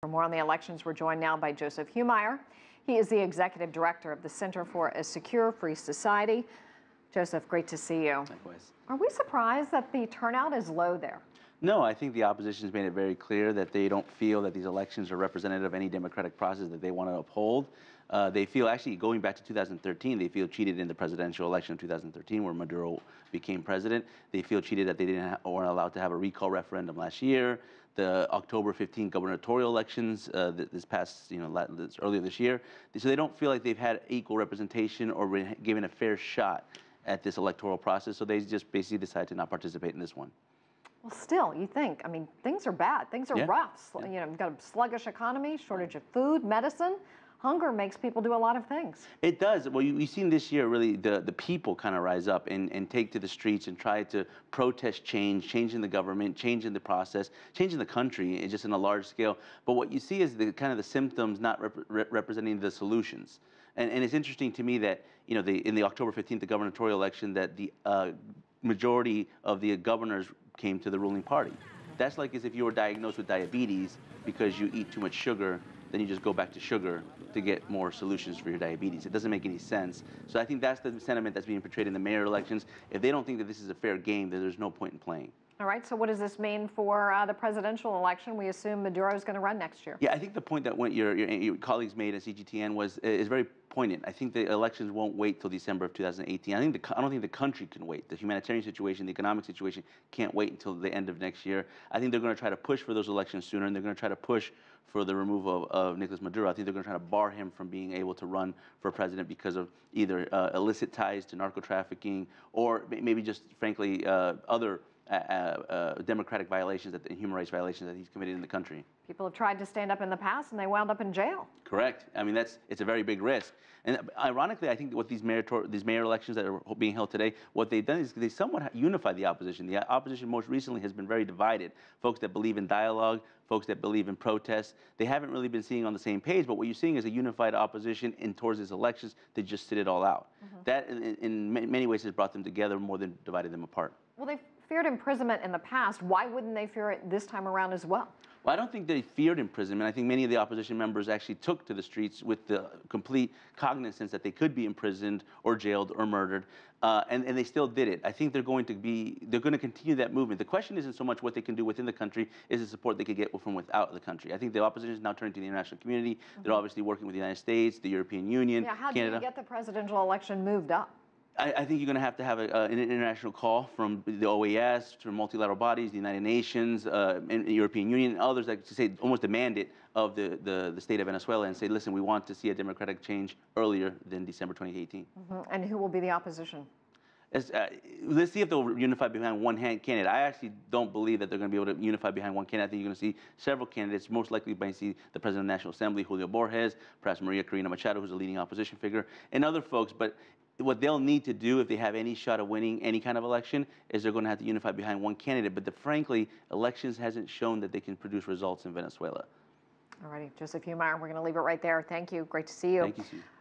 For more on the elections, we're joined now by Joseph Humire. He is the executive director of the Center for a Secure Free Society. Joseph, great to see you. Likewise. Are we surprised that the turnout is low there? No, I think the opposition has made it very clear that they don't feel that these elections are representative of any democratic process that they want to uphold. They feel, actually, going back to 2013, they feel cheated in the presidential election of 2013, where Maduro became president. They feel cheated that they weren't allowed to have a recall referendum last year. The October 15 gubernatorial elections this past, earlier this year. So they don't feel like they've had equal representation or been given a fair shot at this electoral process. So they just basically decided to not participate in this one. Well, still, you think, I mean, things are bad. Things are rough. Yeah. You know, you've got a sluggish economy, shortage of food, medicine. Hunger makes people do a lot of things. It does. Well, you've seen this year, really, the people kind of rise up and take to the streets and try to protest change, changing the government, changing the process, changing the country, just in a large scale. But what you see is the kind of the symptoms not representing the solutions. And it's interesting to me that, in the October 15th, the gubernatorial election, that the majority of the governors came to the ruling party. That's like as if you were diagnosed with diabetes because you eat too much sugar, then you just go back to sugar to get more solutions for your diabetes. It doesn't make any sense. So I think that's the sentiment that's being portrayed in the mayor elections. If they don't think that this is a fair game, then there's no point in playing. All right, so what does this mean for the presidential election? We assume Maduro is going to run next year. Yeah, I think the point that your colleagues made at CGTN is very poignant. I think the elections won't wait till December of 2018. I don't think the country can wait. The humanitarian situation, the economic situation can't wait until the end of next year. I think they're going to try to push for those elections sooner, and they're going to try to push for the removal of Nicolas Maduro. I think they're going to try to bar him from being able to run for president because of either illicit ties to narco trafficking or maybe just, frankly, other democratic violations, human rights violations that he's committed in the country. People have tried to stand up in the past, and they wound up in jail. Correct. I mean, it's a very big risk. And ironically, I think what these mayor elections that are being held today, what they've done is they somewhat unified the opposition. The opposition most recently has been very divided. Folks that believe in dialogue, folks that believe in protest. They haven't really been seeing on the same page, but what you're seeing is a unified opposition towards these elections to just sit it all out. That, in many ways, has brought them together more than divided them apart. Well, they feared imprisonment in the past. Why wouldn't they fear it this time around as well? Well, I don't think they feared imprisonment. I think many of the opposition members actually took to the streets with the complete cognizance that they could be imprisoned or jailed or murdered, and they still did it. I think they're going to continue that movement. The question isn't so much what they can do within the country, is the support they could get from without the country. I think the opposition is now turning to the international community. They're obviously working with the United States, the European Union, how Canada. do you get the presidential election moved up? I think you're going to have an international call from the OAS, from multilateral bodies, the United Nations, and the European Union, and others that say almost demand it of the state of Venezuela and say, listen, we want to see a democratic change earlier than December 2018. And who will be the opposition? Let's see if they'll unify behind one candidate. I actually don't believe that they're going to be able to unify behind one candidate. I think you're going to see several candidates. Most likely, you might see the president of the National Assembly, Julio Borges, perhaps Maria Corina Machado, who's a leading opposition figure, and other folks. But what they'll need to do if they have any shot of winning any kind of election is they're going to have to unify behind one candidate. But frankly, elections hasn't shown that they can produce results in Venezuela. All righty, Joseph Humire, we're going to leave it right there. Thank you. Great to see you. Thank you, Sue.